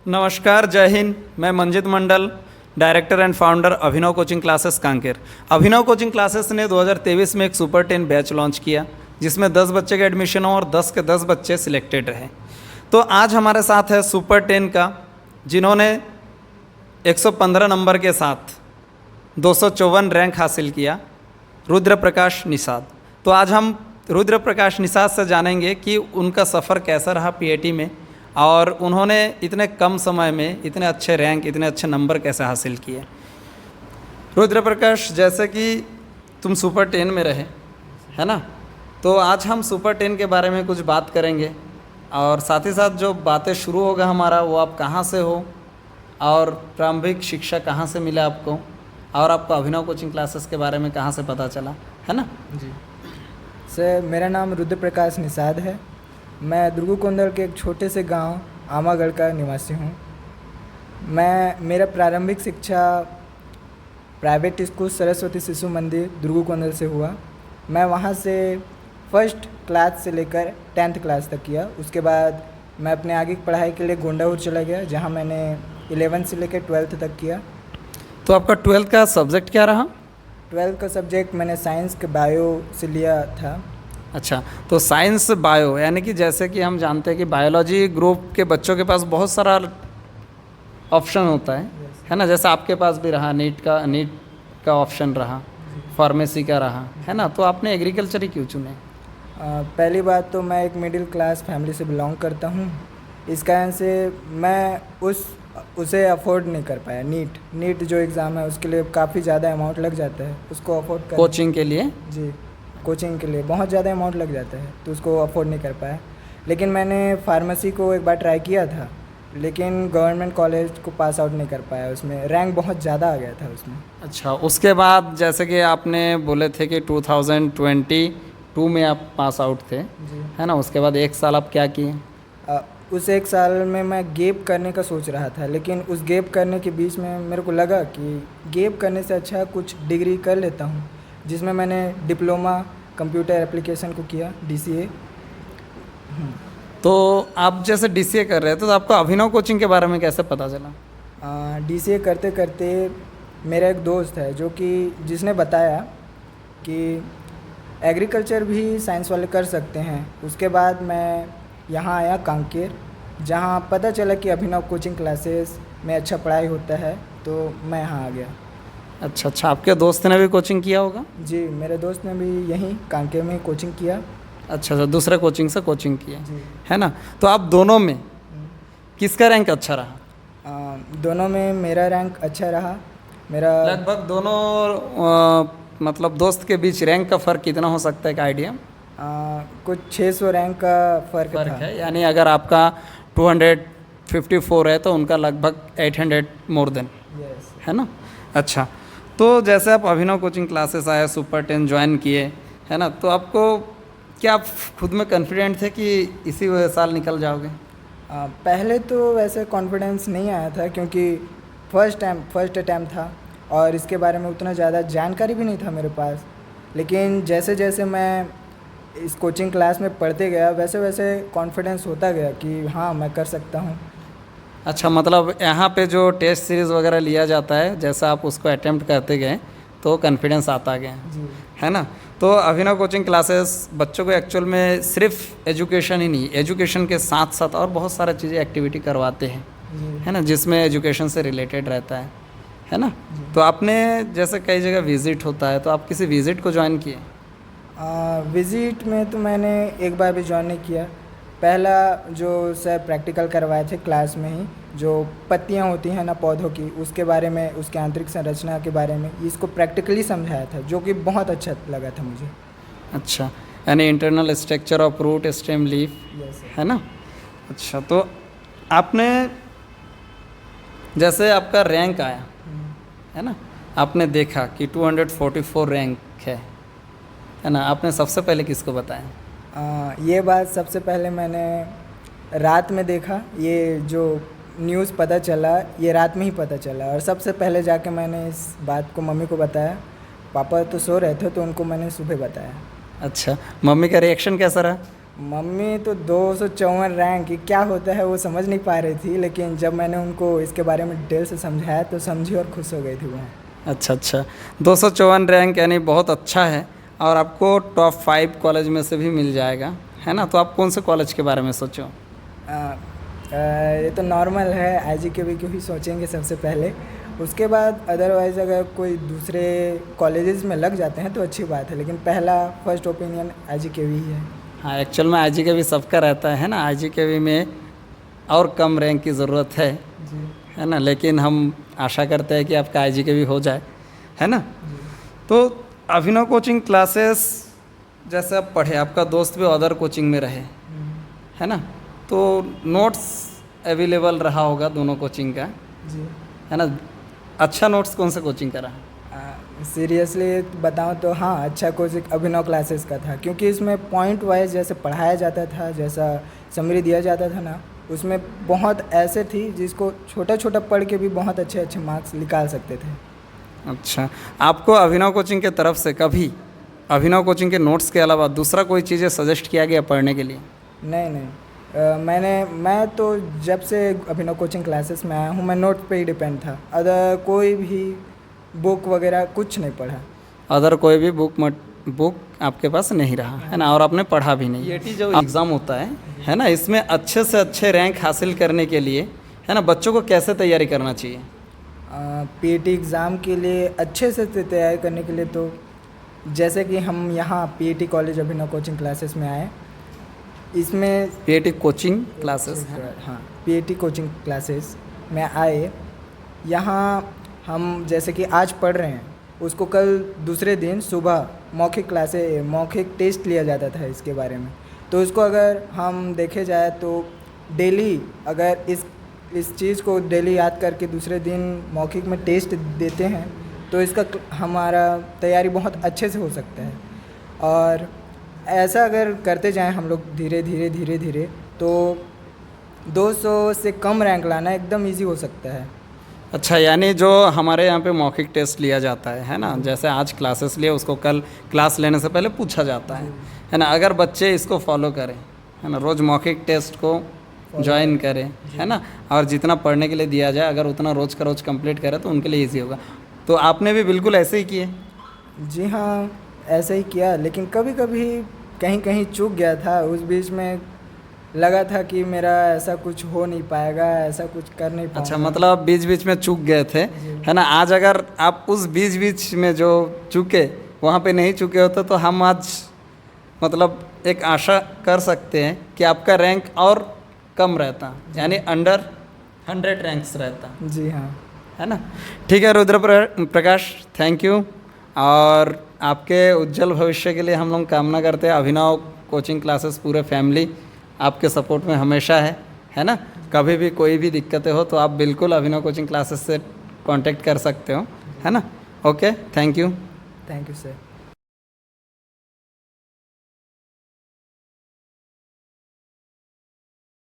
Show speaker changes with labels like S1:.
S1: नमस्कार, जय हिंद। मैं Manjit Mandal, director and founder Abhinav coaching classes Kanker. Abhinav coaching classes ने 2023 में एक सुपर 10 बैच लॉन्च किया, जिसमें 10 बच्चे के एडमिशन हो और 10 के 10 बच्चे सिलेक्टेड रहे। तो आज हमारे साथ है सुपर 10 का, जिन्होंने 115 नंबर के साथ 254 रैंक हासिल किया, रुद्र प्रकाश निषाद। तो आज हम रुद्र प्रकाश निषाद से जानेंगे कि उनका सफ़र कैसा रहा पीएटी में, और उन्होंने इतने कम समय में इतने अच्छे रैंक, इतने अच्छे नंबर कैसे हासिल किए। रुद्र प्रकाश, जैसे कि तुम सुपर 10 में रहे, है ना, तो आज हम सुपर 10 के बारे में कुछ बात करेंगे, और साथ ही साथ जो बातें शुरू होगा हमारा, वो आप कहाँ से हो और प्रारंभिक शिक्षा कहाँ से मिला आपको, और आपको अभिनव कोचिंग क्लासेस के बारे में कहाँ से पता चला, है ना।
S2: जी सर, मेरा नाम रुद्र प्रकाश निषाद है। मैं दुर्गुकोंदल के एक छोटे से गांव आमागढ़ का निवासी हूं। मेरा प्रारंभिक शिक्षा प्राइवेट स्कूल सरस्वती शिशु मंदिर दुर्गुकोंदल से हुआ। मैं वहां से फर्स्ट क्लास से लेकर 10th क्लास तक किया। उसके बाद मैं अपने आगे की पढ़ाई के लिए गोंडाउर चला गया, जहां मैंने 11th से लेकर 12th तक किया।
S1: तो आपका 12th का सब्जेक्ट क्या रहा?
S2: 12th का सब्जेक्ट मैंने साइंस के बायो से लिया था।
S1: अच्छा, तो साइंस बायो, यानी कि जैसे कि हम जानते हैं कि बायोलॉजी ग्रुप के बच्चों के पास बहुत सारा ऑप्शन होता है ना। जैसे आपके पास भी रहा, नीट का ऑप्शन रहा, फार्मेसी का रहा, है ना। तो आपने एग्रीकल्चर ही क्यों चुने?
S2: पहली बात तो मैं एक मिडिल क्लास फैमिली से बिलोंग करता हूँ। इस कारण से मैं उसे अफोर्ड नहीं कर पाया। नीट जो एग्ज़ाम है उसके लिए काफ़ी ज़्यादा अमाउंट लग जाता है, उसको अफोर्ड कर
S1: कोचिंग के लिए?
S2: जी, कोचिंग के लिए बहुत ज़्यादा अमाउंट लग जाता है, तो उसको अफोर्ड नहीं कर पाया। लेकिन मैंने फार्मेसी को एक बार ट्राई किया था, लेकिन गवर्नमेंट कॉलेज को पास आउट नहीं कर पाया। उसमें रैंक बहुत ज़्यादा आ गया था उसमें।
S1: अच्छा, उसके बाद जैसे कि आपने बोले थे कि 2022 में आप पास आउट थे, है ना। उसके बाद एक साल आप क्या किए?
S2: उस एक साल में मैं गैप करने का सोच रहा था, लेकिन उस गैप करने के बीच में मेरे को लगा कि गैप करने से अच्छा कुछ डिग्री कर लेता हूँ, जिसमें मैंने डिप्लोमा कंप्यूटर एप्लीकेशन को किया, DCA।
S1: तो आप जैसे DCA कर रहे थे, तो आपको अभिनव कोचिंग के बारे में कैसे पता चला?
S2: DCA करते करते मेरा एक दोस्त है जिसने बताया कि एग्रीकल्चर भी साइंस वाले कर सकते हैं। उसके बाद मैं यहाँ आया कांकेर, जहाँ पता चला कि अभिनव कोचिंग क्लासेस में अच्छा पढ़ाई होता है, तो मैं यहाँ आ गया।
S1: अच्छा, आपके दोस्त ने भी कोचिंग किया होगा?
S2: जी, मेरे दोस्त ने भी यहीं कांकेर में कोचिंग किया।
S1: अच्छा, दूसरे कोचिंग से कोचिंग किया, है ना। तो आप दोनों में किसका रैंक अच्छा रहा?
S2: दोनों में मेरा रैंक अच्छा रहा। मेरा
S1: लगभग दोनों मतलब दोस्त के बीच रैंक का फ़र्क कितना हो सकता है, का आइडिया?
S2: कुछ 600 रैंक का फ़र्क था।
S1: है, यानी अगर आपका 254 है तो उनका लगभग 800 मोर देन, है ना। अच्छा, तो जैसे आप अभिनव कोचिंग क्लासेस आए, सुपर 10 ज्वाइन किए, है ना, तो आपको क्या आप खुद में कॉन्फिडेंट थे कि इसी साल निकल जाओगे?
S2: पहले तो वैसे कॉन्फिडेंस नहीं आया था, क्योंकि फर्स्ट अटैम्प्ट था और इसके बारे में उतना ज़्यादा जानकारी भी नहीं था मेरे पास। लेकिन जैसे जैसे मैं इस कोचिंग क्लास में पढ़ते गया, वैसे वैसे कॉन्फिडेंस होता गया कि हाँ, मैं कर सकता हूँ।
S1: अच्छा, मतलब यहाँ पे जो टेस्ट सीरीज़ वगैरह लिया जाता है, जैसा आप उसको अटेम्प्ट करते गए तो कॉन्फिडेंस आता गया, है ना। तो अभिनव कोचिंग क्लासेस बच्चों को एक्चुअल में सिर्फ एजुकेशन ही नहीं, एजुकेशन के साथ साथ और बहुत सारी चीज़ें एक्टिविटी करवाते हैं, है ना, जिसमें एजुकेशन से रिलेटेड रहता है ना। तो आपने जैसे कई जगह विज़िट होता है, तो आप किसी विज़िट को ज्वाइन किए?
S2: विज़िट में तो मैंने एक बार भी ज्वाइन नहीं किया। पहला जो सर प्रैक्टिकल करवाए थे क्लास में ही, जो पत्तियां होती हैं ना पौधों की, उसके बारे में, उसके आंतरिक संरचना के बारे में इसको प्रैक्टिकली समझाया था, जो कि बहुत अच्छा लगा था मुझे।
S1: अच्छा, यानी internal structure of root, stem, leaf, है ना। अच्छा, तो आपने जैसे आपका रैंक आया, है ना, आपने देखा कि 244 रैंक है ना, आपने सबसे पहले किसको बताया?
S2: ये बात सबसे पहले मैंने रात में देखा। ये जो न्यूज़ पता चला, ये रात में ही पता चला, और सबसे पहले जाके मैंने इस बात को मम्मी को बताया। पापा तो सो रहे थे, तो उनको मैंने सुबह बताया।
S1: अच्छा, मम्मी का रिएक्शन कैसा रहा?
S2: मम्मी तो 254 रैंक, ये क्या होता है वो समझ नहीं पा रही थी, लेकिन जब मैंने उनको इसके बारे में डिटेल से समझाया तो समझी और खुश हो गई थी वो।
S1: अच्छा अच्छा, 254 रैंक यानी बहुत अच्छा है, और आपको टॉप 5 कॉलेज में से भी मिल जाएगा, है ना। तो आप कौन से कॉलेज के बारे में सोचो?
S2: ये तो नॉर्मल है, IGKV को ही सोचेंगे सबसे पहले, उसके बाद अदरवाइज़ अगर कोई दूसरे कॉलेजेस में लग जाते हैं तो अच्छी बात है, लेकिन पहला फर्स्ट ओपिनियन IGKV ही है।
S1: हाँ, एक्चुअल में IGKV सबका रहता है ना, IGKV में और कम रैंक की ज़रूरत है,
S2: जी
S1: है ना, लेकिन हम आशा करते हैं कि आपका IGKV हो जाए, है ना। तो अभिनव कोचिंग क्लासेस जैसे आप पढ़े, आपका दोस्त भी अदर कोचिंग में रहे, है ना, तो नोट्स अवेलेबल रहा होगा दोनों कोचिंग का,
S2: जी।
S1: है ना। अच्छा नोट्स कौन सा कोचिंग का रहा?
S2: सीरियसली बताऊं तो हाँ, अच्छा कोचिंग अभिनव क्लासेस का था, क्योंकि इसमें पॉइंट वाइज जैसे पढ़ाया जाता था, जैसा समरी दिया जाता था ना, उसमें बहुत ऐसे थी जिसको छोटा छोटा पढ़ के भी बहुत अच्छे अच्छे मार्क्स निकाल सकते थे।
S1: अच्छा, आपको अभिनव कोचिंग के तरफ से कभी अभिनव कोचिंग के नोट्स के अलावा दूसरा कोई चीज़ें सजेस्ट किया गया पढ़ने के लिए?
S2: नहीं, मैं तो जब से अभिनव कोचिंग क्लासेस में आया हूँ, मैं नोट पे ही डिपेंड था, अदर कोई भी बुक वगैरह कुछ नहीं पढ़ा।
S1: अदर कोई भी बुक आपके पास नहीं रहा, है ना, और आपने पढ़ा भी नहीं। ये जो एग्ज़ाम होता है ना, इसमें अच्छे से अच्छे रैंक हासिल करने के लिए, है ना, बच्चों को कैसे तैयारी करना चाहिए?
S2: PAT एग्ज़ाम के लिए अच्छे से तैयारी करने के लिए तो जैसे कि हम यहाँ PAT कॉलेज अभिनव कोचिंग क्लासेस में आए, इसमें
S1: PAT कोचिंग क्लासेस,
S2: हाँ, PAT कोचिंग क्लासेस में आए, यहाँ हम जैसे कि आज पढ़ रहे हैं, उसको कल दूसरे दिन सुबह मौखिक टेस्ट लिया जाता था इसके बारे में। तो उसको अगर हम देखे जाए तो डेली अगर इस चीज़ को डेली याद करके दूसरे दिन मौखिक में टेस्ट देते हैं तो इसका हमारा तैयारी बहुत अच्छे से हो सकता है। और ऐसा अगर करते जाएं हम लोग धीरे धीरे तो 200 से कम रैंक लाना एकदम इजी हो सकता है।
S1: अच्छा, यानी जो हमारे यहाँ पे मौखिक टेस्ट लिया जाता है ना, जैसे आज क्लासेस लिए, उसको कल क्लास लेने से पहले पूछा जाता है ना, अगर बच्चे इसको फॉलो करें, है ना, रोज़ मौखिक टेस्ट को ज्वाइन करें, है ना, और जितना पढ़ने के लिए दिया जाए अगर उतना रोज़ का रोज़ कंप्लीट करें तो उनके लिए ईजी होगा। तो आपने भी बिल्कुल ऐसे ही किए?
S2: जी हाँ, ऐसे ही किया, लेकिन कभी कभी कहीं चूक गया था, उस बीच में लगा था कि मेरा ऐसा कुछ हो नहीं पाएगा, ऐसा कुछ कर नहीं पाऊंगा।
S1: अच्छा, मतलब बीच में चूक गए थे, है ना। आज अगर आप उस बीच में जो चूके वहाँ पे नहीं चुके होते तो हम आज मतलब एक आशा कर सकते हैं कि आपका रैंक और कम रहता, यानी अंडर 100 रैंक्स रहता।
S2: जी हाँ,
S1: है ना। ठीक है रुद्र प्रकाश, थैंक यू, और आपके उज्जवल भविष्य के लिए हम लोग कामना करते हैं। अभिनव कोचिंग क्लासेस पूरे फैमिली आपके सपोर्ट में हमेशा है ना। कभी भी कोई भी दिक्कतें हो तो आप बिल्कुल अभिनव कोचिंग क्लासेस से कांटेक्ट कर सकते हो, है ना। Okay, thank you
S2: sir.